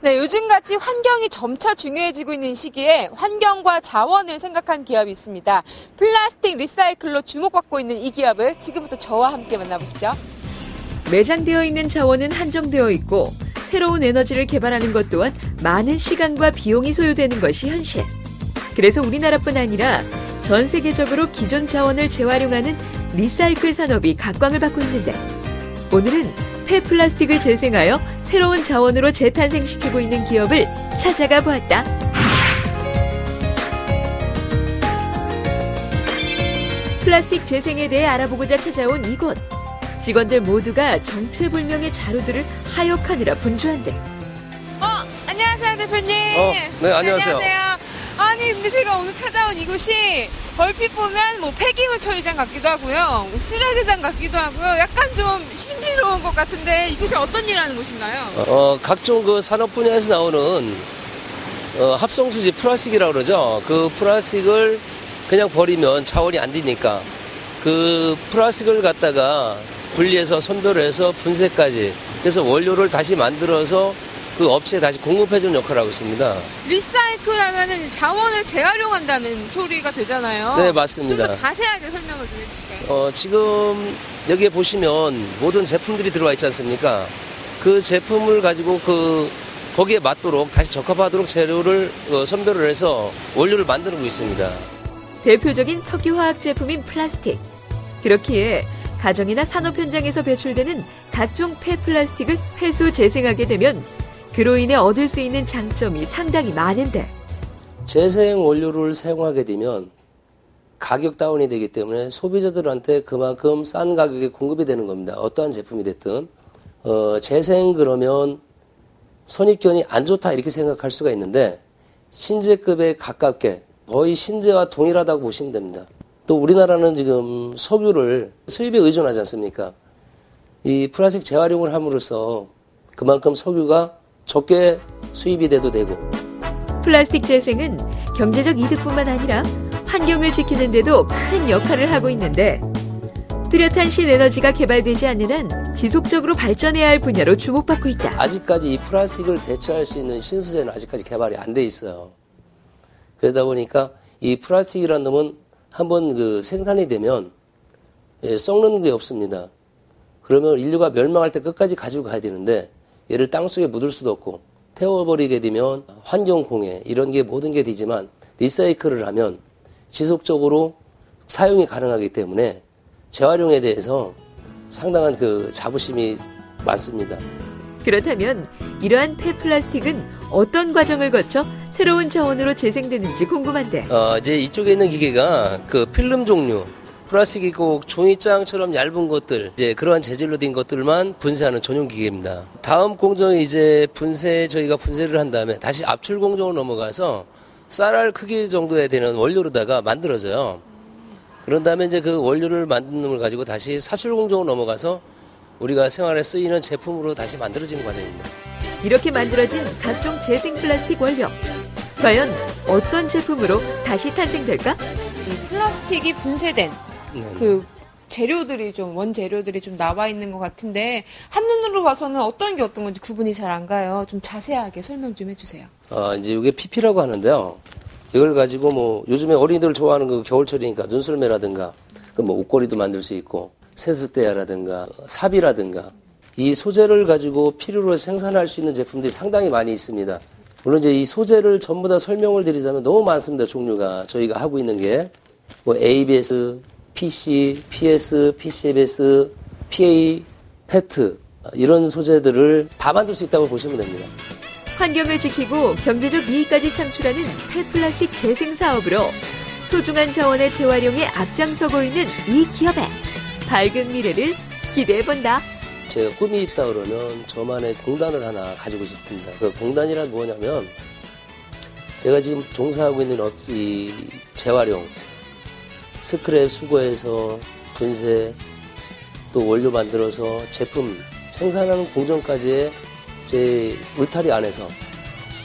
네, 요즘같이 환경이 점차 중요해지고 있는 시기에 환경과 자원을 생각한 기업이 있습니다. 플라스틱 리사이클로 주목받고 있는 이 기업을 지금부터 저와 함께 만나보시죠. 매장되어 있는 자원은 한정되어 있고 새로운 에너지를 개발하는 것 또한 많은 시간과 비용이 소요되는 것이 현실. 그래서 우리나라뿐 아니라 전 세계적으로 기존 자원을 재활용하는 리사이클 산업이 각광을 받고 있는데 오늘은 폐플라스틱을 재생하여 새로운 자원으로 재탄생시키고 있는 기업을 찾아가 보았다. 플라스틱 재생에 대해 알아보고자 찾아온 이곳. 직원들 모두가 정체불명의 자루들을 하역하느라 분주한데. 안녕하세요, 대표님. 네, 안녕하세요. 아니, 근데 제가 오늘 찾아온 이곳이 얼핏 보면 뭐 폐기물 처리장 같기도 하고요, 뭐 쓰레기장 같기도 하고요, 약간 좀 신비로운 것 같은데 이곳이 어떤 일을 하는 곳인가요? 각종 그 산업 분야에서 나오는 합성수지 플라스틱이라고 그러죠. 그 플라스틱을 그냥 버리면 자원이 안 되니까 그 플라스틱을 갖다가 분리해서 선별해서 분쇄까지 그래서 원료를 다시 만들어서 그 업체에 다시 공급해주는 역할을 하고 있습니다. 리사이클 하면은 자원을 재활용한다는 소리가 되잖아요. 네, 맞습니다. 좀 더 자세하게 설명을 좀 해주실까요? 지금 여기에 보시면 모든 제품들이 들어와 있지 않습니까? 그 제품을 가지고 거기에 맞도록 다시 적합하도록 재료를 선별을 해서 원료를 만들고 있습니다. 대표적인 석유화학 제품인 플라스틱. 그렇기에 가정이나 산업 현장에서 배출되는 각종 폐플라스틱을 회수 재생하게 되면 그로 인해 얻을 수 있는 장점이 상당히 많은데 재생 원료를 사용하게 되면 가격 다운이 되기 때문에 소비자들한테 그만큼 싼 가격에 공급이 되는 겁니다. 어떠한 제품이 됐든 재생 그러면 선입견이 안 좋다 이렇게 생각할 수가 있는데 신재급에 가깝게 거의 신재와 동일하다고 보시면 됩니다. 또 우리나라는 지금 석유를 수입에 의존하지 않습니까? 이 플라스틱 재활용을 함으로써 그만큼 석유가 적게 수입이 돼도 되고. 플라스틱 재생은 경제적 이득뿐만 아니라 환경을 지키는 데도 큰 역할을 하고 있는데 뚜렷한 신에너지가 개발되지 않는 한 지속적으로 발전해야 할 분야로 주목받고 있다. 아직까지 이 플라스틱을 대체할 수 있는 신소재는 아직까지 개발이 안 돼 있어요. 그러다 보니까 이 플라스틱이라는 놈은 한번 생산이 되면 썩는 게 없습니다. 그러면 인류가 멸망할 때 끝까지 가지고 가야 되는데 얘를 땅속에 묻을 수도 없고 태워버리게 되면 환경공해 이런 게 모든 게 되지만 리사이클을 하면 지속적으로 사용이 가능하기 때문에 재활용에 대해서 상당한 자부심이 많습니다. 그렇다면 이러한 폐플라스틱은 어떤 과정을 거쳐 새로운 자원으로 재생되는지 궁금한데. 이제 이쪽에 있는 기계가 필름 종류, 플라스틱이 꼭 종이장처럼 얇은 것들, 이제 그러한 재질로 된 것들만 분쇄하는 전용 기계입니다. 다음 공정이 이제 저희가 분쇄를 한 다음에 다시 압출 공정으로 넘어가서 쌀알 크기 정도에 되는 원료로다가 만들어져요. 그런 다음에 이제 그 원료를 만드는 걸 가지고 다시 사술 공정으로 넘어가서 우리가 생활에 쓰이는 제품으로 다시 만들어지는 과정입니다. 이렇게 만들어진 각종 재생 플라스틱 원료. 과연 어떤 제품으로 다시 탄생될까? 이 플라스틱이 분쇄된 재료들이 원재료들이 좀 나와 있는 것 같은데 한눈으로 봐서는 어떤 게 어떤 건지 구분이 잘 안 가요. 좀 자세하게 설명 좀 해주세요. 이제 이게 PP라고 하는데요. 이걸 가지고 요즘에 어린이들 좋아하는 겨울철이니까 눈썰매라든가 옷걸이도 만들 수 있고 세숫대야라든가 삽이라든가 이 소재를 가지고 필요로 생산할 수 있는 제품들이 상당히 많이 있습니다. 물론 이제 이 소재를 전부 다 설명을 드리자면 너무 많습니다. 종류가 저희가 하고 있는 게 ABS, PC, PS, PCBS, PA, PET 이런 소재들을 다 만들 수 있다고 보시면 됩니다. 환경을 지키고 경제적 이익까지 창출하는 폐플라스틱 재생 사업으로 소중한 자원의 재활용에 앞장서고 있는 이 기업의 밝은 미래를 기대해본다. 제가 꿈이 있다 그러면 저만의 공단을 하나 가지고 싶습니다. 그 공단이란 뭐냐면 제가 지금 종사하고 있는 이 재활용, 스크랩 수거해서 분쇄, 또 원료 만들어서 제품 생산하는 공정까지의 제 울타리 안에서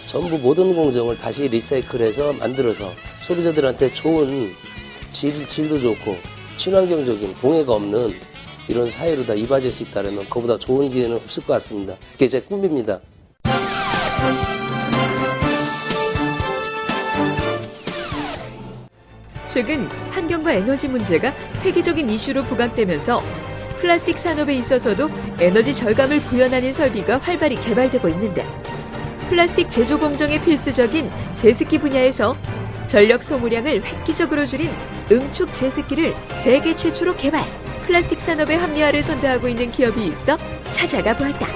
전부 모든 공정을 다시 리사이클해서 만들어서 소비자들한테 좋은 질도 좋고 친환경적인 공해가 없는 이런 사회로 다 이루어질 수 있다면 그보다 좋은 기회는 없을 것 같습니다. 그게 제 꿈입니다. 최근 환경과 에너지 문제가 세계적인 이슈로 부각되면서 플라스틱 산업에 있어서도 에너지 절감을 구현하는 설비가 활발히 개발되고 있는데, 플라스틱 제조 공정에 필수적인 제습기 분야에서 전력 소모량을 획기적으로 줄인 응축 제습기를 세계 최초로 개발, 플라스틱 산업의 합리화를 선도하고 있는 기업이 있어 찾아가 보았다.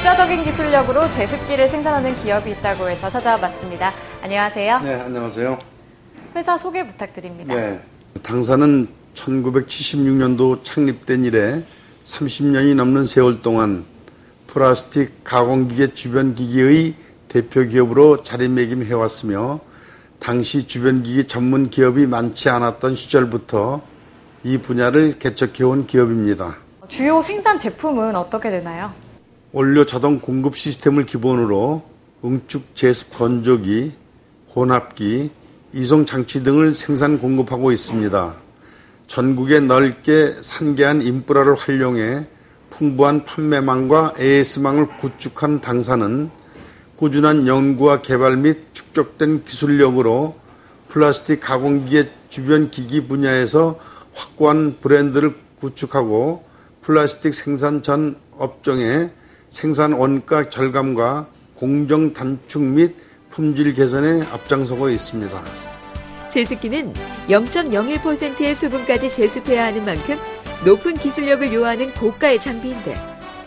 독자적인 기술력으로 제습기를 생산하는 기업이 있다고 해서 찾아와 봤습니다. 안녕하세요. 네, 안녕하세요. 회사 소개 부탁드립니다. 네, 당사는 1976년도 창립된 이래 30년이 넘는 세월 동안 플라스틱 가공기계 주변기기의 대표 기업으로 자리매김해왔으며, 당시 주변기기 전문 기업이 많지 않았던 시절부터 이 분야를 개척해온 기업입니다. 주요 생산 제품은 어떻게 되나요? 원료 자동 공급 시스템을 기본으로 응축 제습 건조기, 혼합기, 이송 장치 등을 생산 공급하고 있습니다. 전국에 넓게 산계한 인프라를 활용해 풍부한 판매망과 AS망을 구축한 당사는 꾸준한 연구와 개발 및 축적된 기술력으로 플라스틱 가공기계 주변 기기 분야에서 확고한 브랜드를 구축하고 플라스틱 생산 전 업종의 생산 원가 절감과 공정 단축 및 품질 개선에 앞장서고 있습니다. 제습기는 0.01%의 수분까지 제습해야 하는 만큼 높은 기술력을 요하는 고가의 장비인데,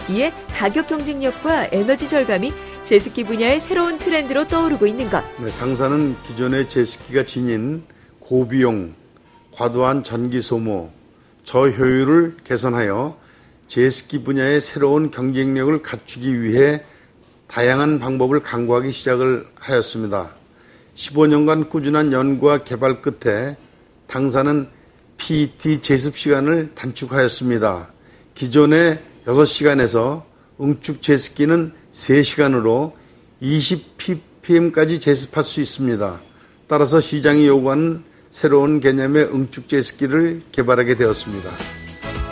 이에 가격 경쟁력과 에너지 절감이 제습기 분야의 새로운 트렌드로 떠오르고 있는 것. 네, 당사는 기존의 제습기가 지닌 고비용, 과도한 전기 소모, 저효율을 개선하여 제습기 분야의 새로운 경쟁력을 갖추기 위해 다양한 방법을 강구하기 시작을 하였습니다. 15년간 꾸준한 연구와 개발 끝에 당사는 PET 제습 시간을 단축하였습니다. 기존의 6시간에서 응축 제습기는 3시간으로 20ppm까지 제습할 수 있습니다. 따라서 시장이 요구하는 새로운 개념의 응축 제습기를 개발하게 되었습니다.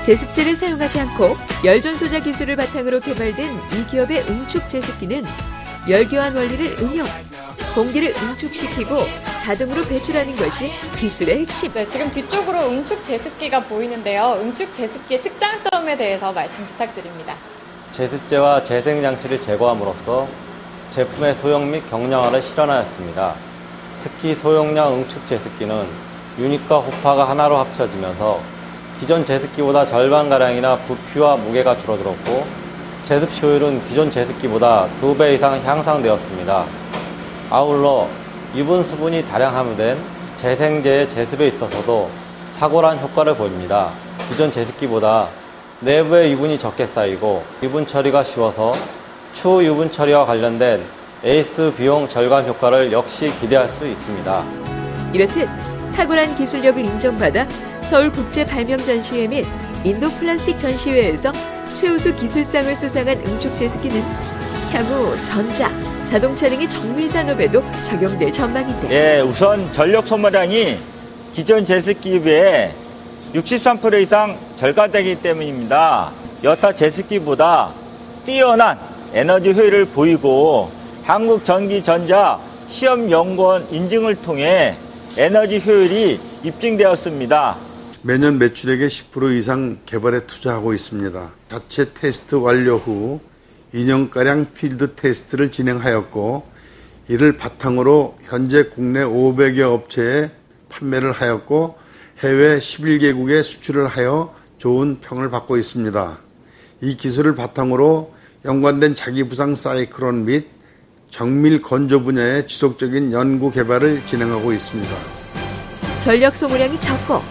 제습제를 사용하지 않고 열전소자 기술을 바탕으로 개발된 이 기업의 응축 제습기는 열교환 원리를 응용, 공기를 응축시키고 자동으로 배출하는 것이 기술의 핵심. 네, 지금 뒤쪽으로 응축 제습기가 보이는데요. 응축 제습기의 특장점에 대해서 말씀 부탁드립니다. 제습제와 재생장치를 제거함으로써 제품의 소형 및 경량화를 실현하였습니다. 특히 소용량 응축 제습기는 유닛과 호파가 하나로 합쳐지면서 기존 제습기보다 절반가량이나 부피와 무게가 줄어들었고, 제습 효율은 기존 제습기보다 2배 이상 향상되었습니다. 아울러 유분 수분이 다량 함유된 재생제의 제습에 있어서도 탁월한 효과를 보입니다. 기존 제습기보다 내부에 유분이 적게 쌓이고 유분 처리가 쉬워서 추후 유분 처리와 관련된 에이스 비용 절감 효과를 역시 기대할 수 있습니다. 이렇듯 탁월한 기술력을 인정받아 서울국제발명전시회 및 인도 플라스틱 전시회에서 최우수 기술상을 수상한 응축 제습기는 향후 전자, 자동차 등의 정밀 산업에도 적용될 전망인데, 우선 전력 소모량이 기존 제습기에 비해 63% 이상 절감되기 때문입니다. 여타 제습기보다 뛰어난 에너지 효율을 보이고 한국전기전자 시험연구원 인증을 통해 에너지 효율이 입증되었습니다. 매년 매출액의 10% 이상 개발에 투자하고 있습니다. 자체 테스트 완료 후 2년가량 필드 테스트를 진행하였고, 이를 바탕으로 현재 국내 500여 업체에 판매를 하였고 해외 11개국에 수출을 하여 좋은 평을 받고 있습니다. 이 기술을 바탕으로 연관된 자기부상 사이클론 및 정밀 건조 분야의 지속적인 연구 개발을 진행하고 있습니다. 전력 소모량이 적고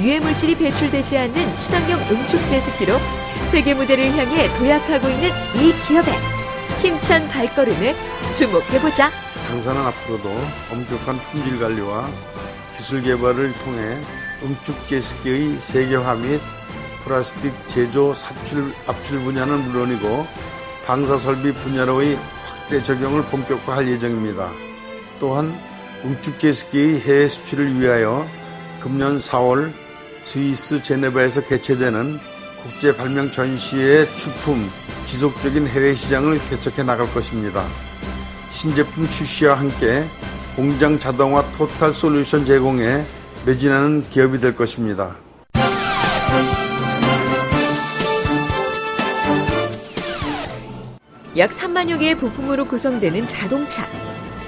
유해 물질이 배출되지 않는 친환경 응축 제습기로 세계 무대를 향해 도약하고 있는 이 기업의 힘찬 발걸음에 주목해보자. 당사는 앞으로도 엄격한 품질 관리와 기술 개발을 통해 응축 제습기의 세계화 및 플라스틱 제조, 사출, 압출 분야는 물론이고 방사설비 분야로의 확대 적용을 본격화할 예정입니다. 또한 응축 제습기의 해외 수출을 위하여 금년 4월 스위스 제네바에서 개최되는 국제 발명 전시회의 출품, 지속적인 해외 시장을 개척해 나갈 것입니다. 신제품 출시와 함께 공장 자동화 토탈 솔루션 제공에 매진하는 기업이 될 것입니다. 약 3만여 개의 부품으로 구성되는 자동차.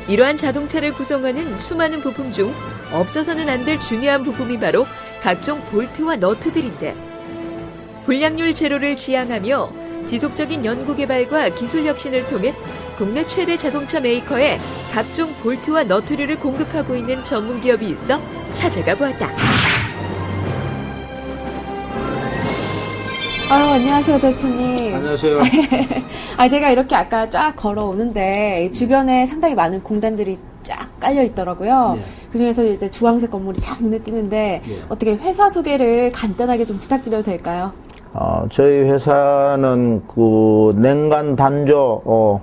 이러한 자동차를 구성하는 수많은 부품 중 없어서는 안 될 중요한 부품이 바로 각종 볼트와 너트들인데, 불량률 제로를 지향하며 지속적인 연구개발과 기술 혁신을 통해 국내 최대 자동차 메이커에 각종 볼트와 너트류를 공급하고 있는 전문기업이 있어 찾아가 보았다. 안녕하세요, 대표님. 안녕하세요. 제가 이렇게 아까 쫙 걸어오는데 주변에 상당히 많은 공단들이 쫙 깔려 있더라고요. 네. 그중에서 이제 주황색 건물이 참 눈에 띄는데 어떻게 회사 소개를 간단하게 좀 부탁드려도 될까요? 저희 회사는 그 냉간 단조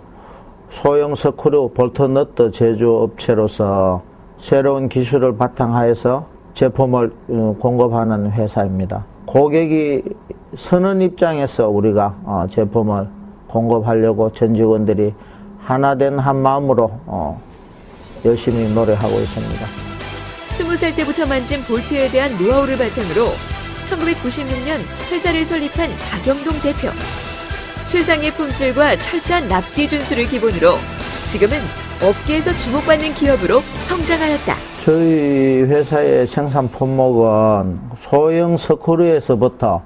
소형 스크류 볼트 너트 제조업체로서 새로운 기술을 바탕하여서 제품을 공급하는 회사입니다. 고객이 서는 입장에서 우리가 제품을 공급하려고 전 직원들이 하나된 한 마음으로 열심히 노력하고 있습니다. 20살 때부터 만진 볼트에 대한 노하우를 바탕으로 1996년 회사를 설립한 박영동 대표. 최상의 품질과 철저한 납기 준수를 기본으로 지금은 업계에서 주목받는 기업으로 성장하였다. 저희 회사의 생산 품목은 소형 스크류에서부터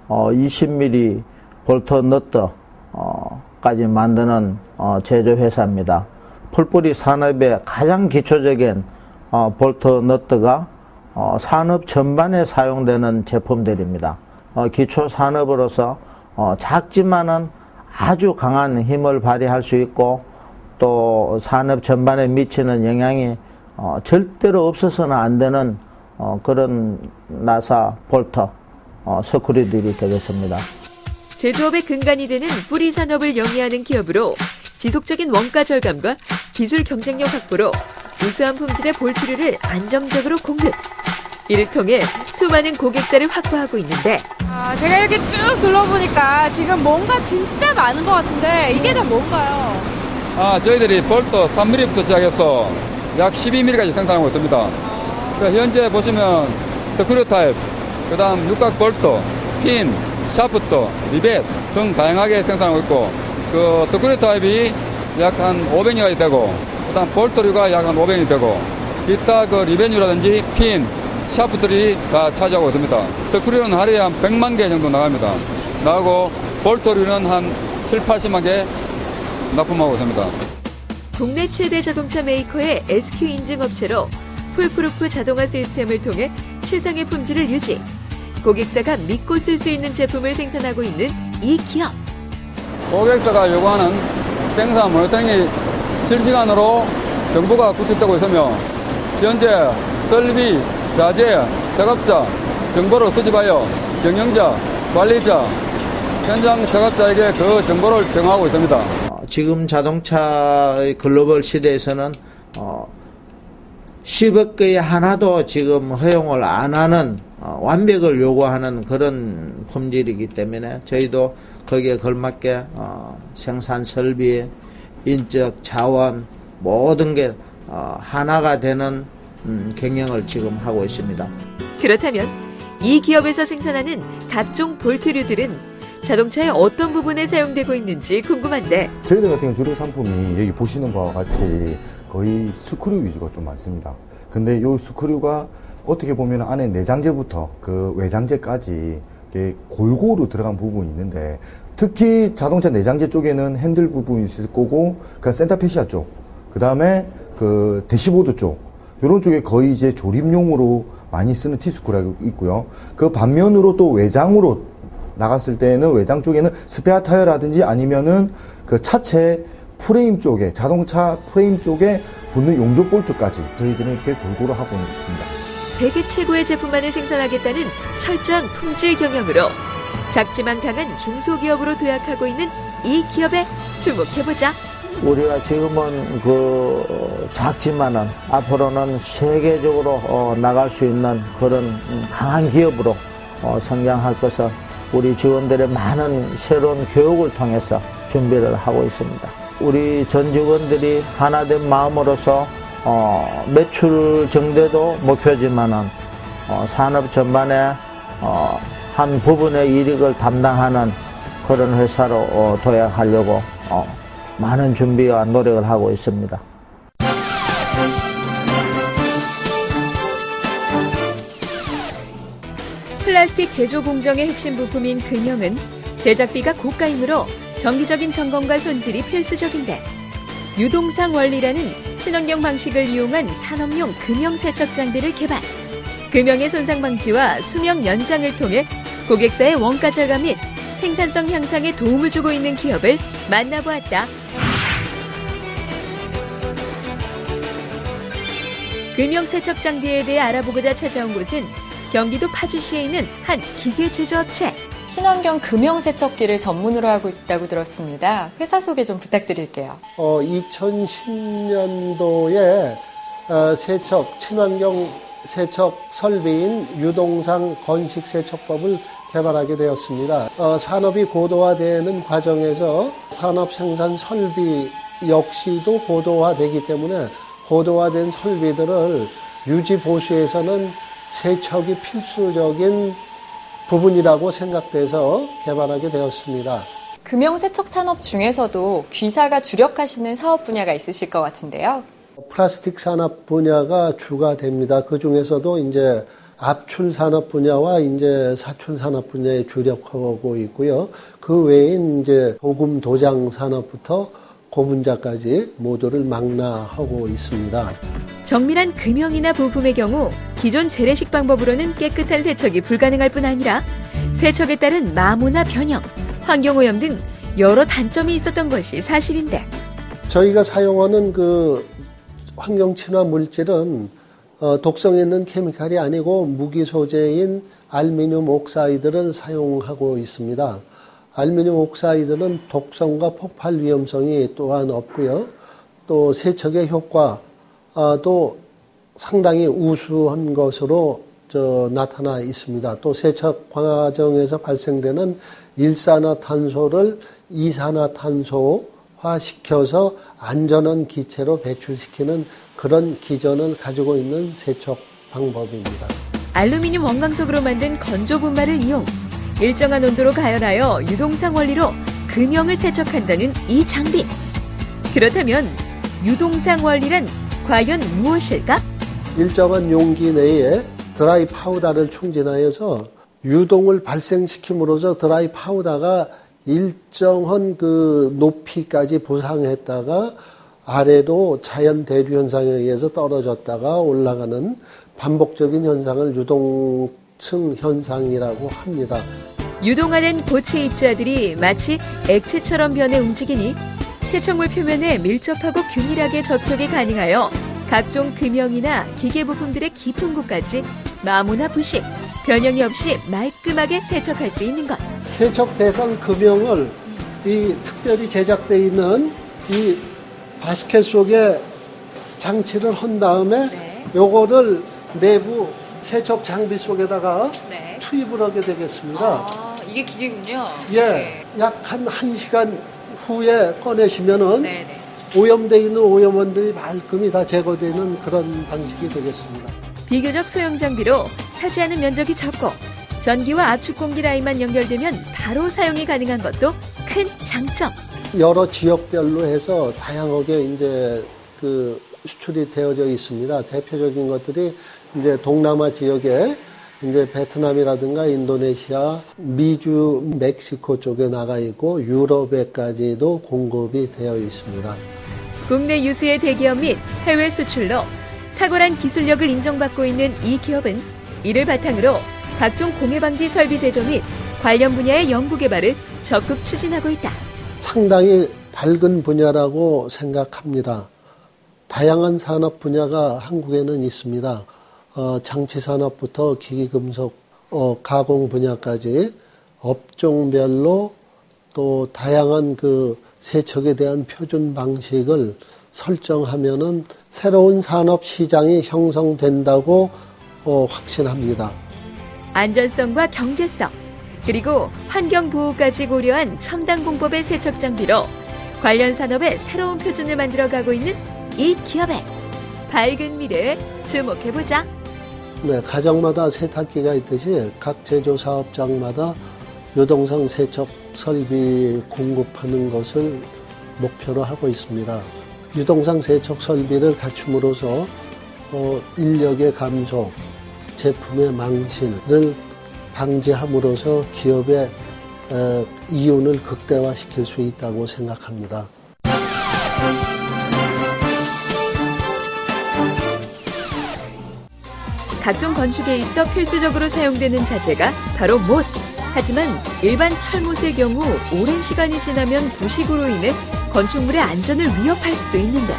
20mm 볼트 너트까지 만드는 제조 회사입니다. 풀뿌리 산업의 가장 기초적인 볼트 너트가 산업 전반에 사용되는 제품들입니다. 기초 산업으로서 작지만은 아주 강한 힘을 발휘할 수 있고 또 산업 전반에 미치는 영향이 절대로 없어서는 안 되는 그런 나사 볼트 스크류들이 되겠습니다. 제조업의 근간이 되는 뿌리 산업을 영위하는 기업으로 지속적인 원가 절감과 기술 경쟁력 확보로 우수한 품질의 볼트류를 안정적으로 공급. 이를 통해 수많은 고객사를 확보하고 있는데, 제가 이렇게 쭉 둘러보니까 지금 뭔가 진짜 많은 것 같은데 이게 다 뭔가요? 저희들이 볼트 3mm부터 시작해서 약 12mm까지 생산하고 있습니다. 현재 보시면 스크류 타입, 그 다음 육각 볼트, 핀, 샤프트, 리벳 등 다양하게 생산하고 있고, 그 스크류 타입이 약 한 500여가지 되고, 그 다음 볼트류가 약 한 500이 되고, 기타 그 리벳류라든지 핀, 샤프트들이 다 차지하고 있습니다. 스크류는 하루에 한 100만 개 정도 나갑니다. 나가고 볼트류는 한 7, 80만 개 납품하고 있습니다. 국내 최대 자동차 메이커의 SQ 인증 업체로 풀프루프 자동화 시스템을 통해 최상의 품질을 유지. 고객사가 믿고 쓸 수 있는 제품을 생산하고 있는 이 기업. 고객사가 요구하는 생산 모니터링이 실시간으로 정보가 구축되고 있으며, 현재 설비, 자재, 작업자 정보를 수집하여 경영자, 관리자, 현장 작업자에게 그 정보를 제공하고 있습니다. 지금 자동차의 글로벌 시대에서는 10억 개의 하나도 지금 허용을 안 하는 완벽을 요구하는 그런 품질이기 때문에 저희도 거기에 걸맞게 생산 설비, 인적 자원 모든 게 하나가 되는 경영을 지금 하고 있습니다. 그렇다면 이 기업에서 생산하는 각종 볼트류들은 자동차의 어떤 부분에 사용되고 있는지 궁금한데, 저희들 같은 경우 주력 상품이 여기 보시는 바와 같이 거의 스크류 위주가 좀 많습니다. 근데 이 스크류가 어떻게 보면 안에 내장재부터 그 외장재까지 골고루 들어간 부분이 있는데, 특히 자동차 내장재 쪽에는 핸들 부분이 있을 거고, 그 센터페시아 쪽, 그 다음에 그 대시보드 쪽, 이런 쪽에 거의 이제 조립용으로 많이 쓰는 T스크류가 있고요. 그 반면으로 또 외장으로 나갔을 때는 외장 쪽에는 스페어 타이어라든지 아니면은 그 차체 프레임 쪽에, 자동차 프레임 쪽에 붙는 용접 볼트까지 저희들은 이렇게 골고루 하고 있습니다. 세계 최고의 제품만을 생산하겠다는 철저한 품질 경영으로 작지만 강한 중소기업으로 도약하고 있는 이 기업에 주목해보자. 우리가 지금은 그 작지만은 앞으로는 세계적으로 나갈 수 있는 그런 강한 기업으로 성장할 것을 우리 직원들의 많은 새로운 교육을 통해서 준비를 하고 있습니다. 우리 전 직원들이 하나된 마음으로서 매출 정도도 목표지만은 산업 전반에 한 부분의 이익을 담당하는 그런 회사로 도약하려고 많은 준비와 노력을 하고 있습니다. 플라스틱 제조 공정의 핵심 부품인 금형은 제작비가 고가이므로 정기적인 점검과 손질이 필수적인데 유동상 원리라는 친환경 방식을 이용한 산업용 금형 세척 장비를 개발. 금형의 손상 방지와 수명 연장을 통해 고객사의 원가 절감 및 생산성 향상에 도움을 주고 있는 기업을 만나보았다. 금형 세척 장비에 대해 알아보고자 찾아온 곳은 경기도 파주시에 있는 한 기계 제조업체. 친환경 금형 세척기를 전문으로 하고 있다고 들었습니다. 회사 소개 좀 부탁드릴게요. 2010년도에 친환경 세척 설비인 유동상 건식 세척법을 개발하게 되었습니다. 산업이 고도화되는 과정에서 산업 생산 설비 역시도 고도화되기 때문에 고도화된 설비들을 유지 보수에서는 세척이 필수적인 부분이라고 생각돼서 개발하게 되었습니다. 금형 세척 산업 중에서도 귀사가 주력하시는 사업 분야가 있으실 것 같은데요. 플라스틱 산업 분야가 주가 됩니다. 그 중에서도 이제 압출 산업 분야와 이제 사출 산업 분야에 주력하고 있고요. 그 외에 이제 도금 도장 산업부터 고분자까지 모두를 망라하고 있습니다. 정밀한 금형이나 부품의 경우 기존 재래식 방법으로는 깨끗한 세척이 불가능할 뿐 아니라 세척에 따른 마모나 변형, 환경오염 등 여러 단점이 있었던 것이 사실인데 저희가 사용하는 그 환경 친화 물질은 독성 있는 케미칼이 아니고 무기 소재인 알루미늄 옥사이드를 사용하고 있습니다. 알루미늄 옥사이드는 독성과 폭발 위험성이 또한 없고요. 또 세척의 효과도 상당히 우수한 것으로 나타나 있습니다. 또 세척 과정에서 발생되는 일산화탄소를 이산화탄소화시켜서 안전한 기체로 배출시키는 그런 기전을 가지고 있는 세척 방법입니다. 알루미늄 원광석으로 만든 건조 분말을 이용 일정한 온도로 가열하여 유동상 원리로 금형을 세척한다는 이 장비. 그렇다면 유동상 원리란 과연 무엇일까? 일정한 용기 내에 드라이 파우더를 충진하여서 유동을 발생시킴으로써 드라이 파우더가 일정한 그 높이까지 부상했다가 아래로 자연 대류 현상에 의해서 떨어졌다가 올라가는 반복적인 현상을 유동층 현상이라고 합니다. 유동화된 고체 입자들이 마치 액체처럼 변해 움직이니 세척물 표면에 밀접하고 균일하게 접촉이 가능하여 각종 금형이나 기계 부품들의 깊은 곳까지 마모나 부식, 변형이 없이 말끔하게 세척할 수 있는 것. 세척 대상 금형을 이 특별히 제작되어 있는 이 바스켓 속에 장치를 한 다음에 요거를 내부 세척 장비 속에다가 투입을 하게 되겠습니다. 이게 기계군요. 예, 약 한 1시간 후에 꺼내시면은 오염되어 있는 오염원들이 말끔히 다 제거되는 그런 방식이 되겠습니다. 비교적 소형 장비로 차지하는 면적이 적고 전기와 압축 공기 라인만 연결되면 바로 사용이 가능한 것도 큰 장점. 여러 지역별로 해서 다양하게 이제 그 수출이 되어져 있습니다. 대표적인 것들이 이제 동남아 지역에 이제 베트남이라든가 인도네시아, 미주, 멕시코 쪽에 나가 있고 유럽에까지도 공급이 되어 있습니다. 국내 유수의 대기업 및 해외 수출로 탁월한 기술력을 인정받고 있는 이 기업은 이를 바탕으로 각종 공해 방지 설비 제조 및 관련 분야의 연구 개발을 적극 추진하고 있다. 상당히 밝은 분야라고 생각합니다. 다양한 산업 분야가 한국에는 있습니다. 장치 산업부터 기기금속 가공 분야까지 업종별로 또 다양한 그 세척에 대한 표준 방식을 설정하면은 새로운 산업 시장이 형성된다고 확신합니다. 안전성과 경제성, 그리고 환경보호까지 고려한 첨단 공법의 세척 장비로 관련 산업의 새로운 표준을 만들어가고 있는 이 기업의 밝은 미래에 주목해보자. 네, 가정마다 세탁기가 있듯이 각 제조사업장마다 유동성 세척 설비 공급하는 것을 목표로 하고 있습니다. 유동성 세척 설비를 갖춤으로써 인력의 감소, 제품의 망신을 방지함으로써 기업의 이윤을 극대화시킬 수 있다고 생각합니다. 각종 건축에 있어 필수적으로 사용되는 자재가 바로 못. 하지만 일반 철못의 경우 오랜 시간이 지나면 부식으로 인해 건축물의 안전을 위협할 수도 있는데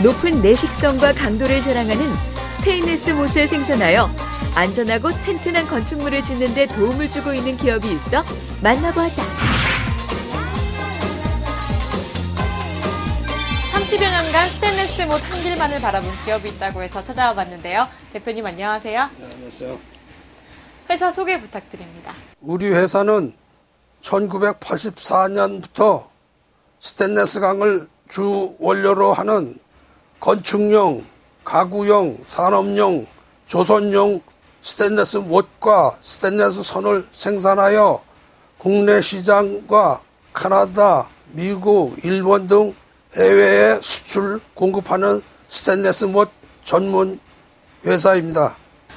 높은 내식성과 강도를 자랑하는 스테인리스 못을 생산하여 안전하고 튼튼한 건축물을 짓는 데 도움을 주고 있는 기업이 있어 만나보았다. 30여 년간 스테인리스 못 한 길만을 바라본 기업이 있다고 해서 찾아와 봤는데요. 대표님 안녕하세요. 네, 안녕하세요. 회사 소개 부탁드립니다. 우리 회사는 1984년부터 스테인리스 강을 주 원료로 하는 건축용, 가구용, 산업용, 조선용 스테인리스 못과 스테인리스 선을 생산하여 국내 시장과 카나다, 미국, 일본 등 해외에 수출 공급하는 스테인리스 못 전문 회사입니다.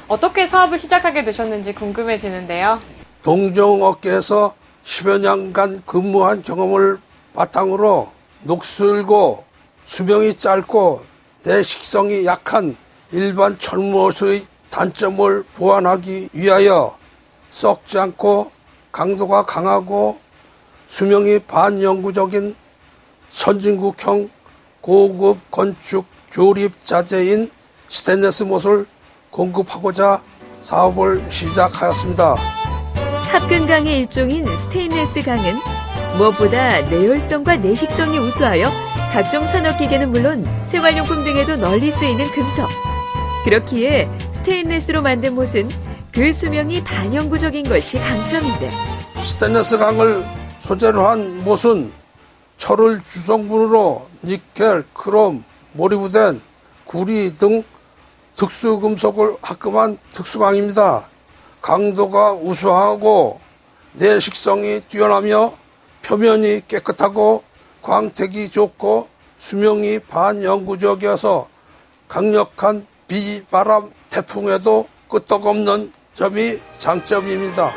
어떻게 사업을 시작하게 되셨는지 궁금해지는데요. 동종업계에서 10여 년간 근무한 경험을 바탕으로 녹슬고 수명이 짧고 내식성이 약한 일반 철못의 단점을 보완하기 위하여 썩지 않고 강도가 강하고 수명이 반영구적인 선진국형 고급 건축 조립 자재인 스테인리스 못을 공급하고자 사업을 시작하였습니다. 합금강의 일종인 스테인리스 강은 무엇보다 내열성과 내식성이 우수하여 각종 산업기계는 물론 생활용품 등에도 널리 쓰이는 금속. 그렇기에 스테인리스로 만든 못은 그 수명이 반영구적인 것이 강점인데 스테인리스 강을 소재로 한 못은 철을 주성분으로 니켈, 크롬, 모리브덴, 구리 등 특수금속을 합금한 특수강입니다. 강도가 우수하고 내식성이 뛰어나며 표면이 깨끗하고 광택이 좋고 수명이 반영구적이어서 강력한 비바람, 태풍에도 끄떡없는 점이 장점입니다.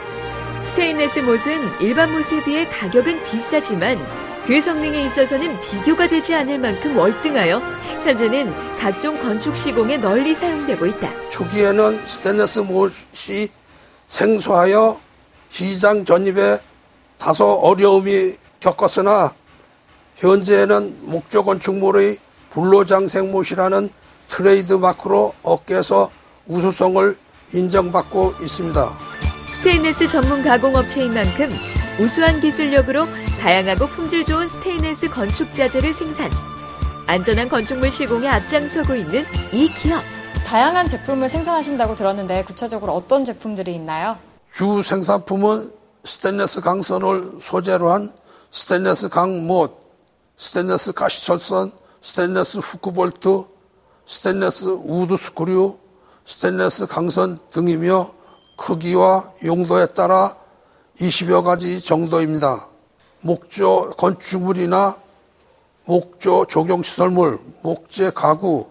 스테인리스 못은 일반 못에 비해 가격은 비싸지만 그 성능에 있어서는 비교가 되지 않을 만큼 월등하여 현재는 각종 건축 시공에 널리 사용되고 있다. 초기에는 스테인리스 못이 생소하여 시장 전입에 다소 어려움이 겪었으나 현재는 목조 건축물의 불로장생 못이라는 트레이드 마크로 업계에서 우수성을 인정받고 있습니다. 스테인리스 전문 가공업체인 만큼 우수한 기술력으로 다양하고 품질 좋은 스테인리스 건축 자재를 생산, 안전한 건축물 시공에 앞장서고 있는 이 기업. 다양한 제품을 생산하신다고 들었는데 구체적으로 어떤 제품들이 있나요? 주 생산품은 스테인리스 강선을 소재로 한 스테인리스 강못, 스테인리스 가시철선, 스테인리스 후크볼트, 스테인리스 우드 스크류, 스테인리스 강선 등이며 크기와 용도에 따라 20여 가지 정도입니다. 목조 건축물이나 목조 조경시설물, 목재 가구,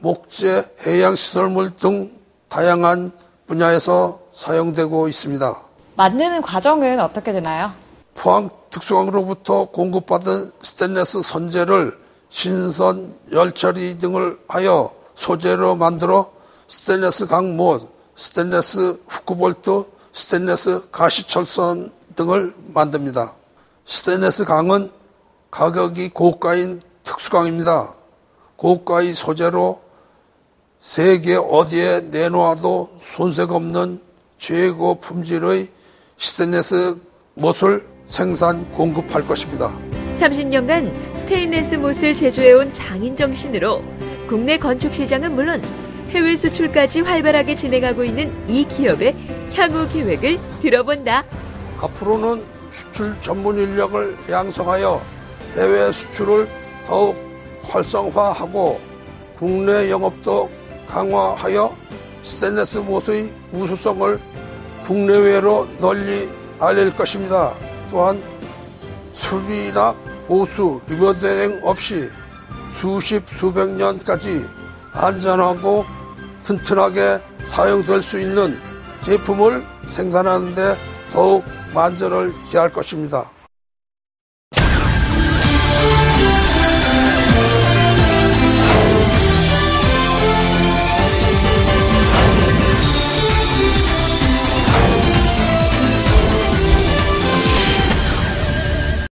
목재 해양시설물 등 다양한 분야에서 사용되고 있습니다. 만드는 과정은 어떻게 되나요? 포항 특수강으로부터 공급받은 스테인리스 선재를 신선, 열처리 등을 하여 소재로 만들어 스테인리스 강못, 스테인리스 후크볼트, 스테인리스 가시철선 등을 만듭니다. 스테인리스 강은 가격이 고가인 특수강입니다. 고가의 소재로 세계 어디에 내놓아도 손색 없는 최고 품질의 스테인리스 못을 생산 공급할 것입니다. 30년간 스테인리스 못을 제조해온 장인 정신으로 국내 건축 시장은 물론 해외 수출까지 활발하게 진행하고 있는 이 기업의 향후 계획을 들어본다. 앞으로는 수출 전문 인력을 양성하여 해외 수출을 더욱 활성화하고 국내 영업도 강화하여 스테인리스 못의 우수성을 국내외로 널리 알릴 것입니다. 또한 수리나 보수, 리모델링 없이 수십, 수백 년까지 안전하고 튼튼하게 사용될 수 있는 제품을 생산하는 데 더욱 만전을 기할 것입니다.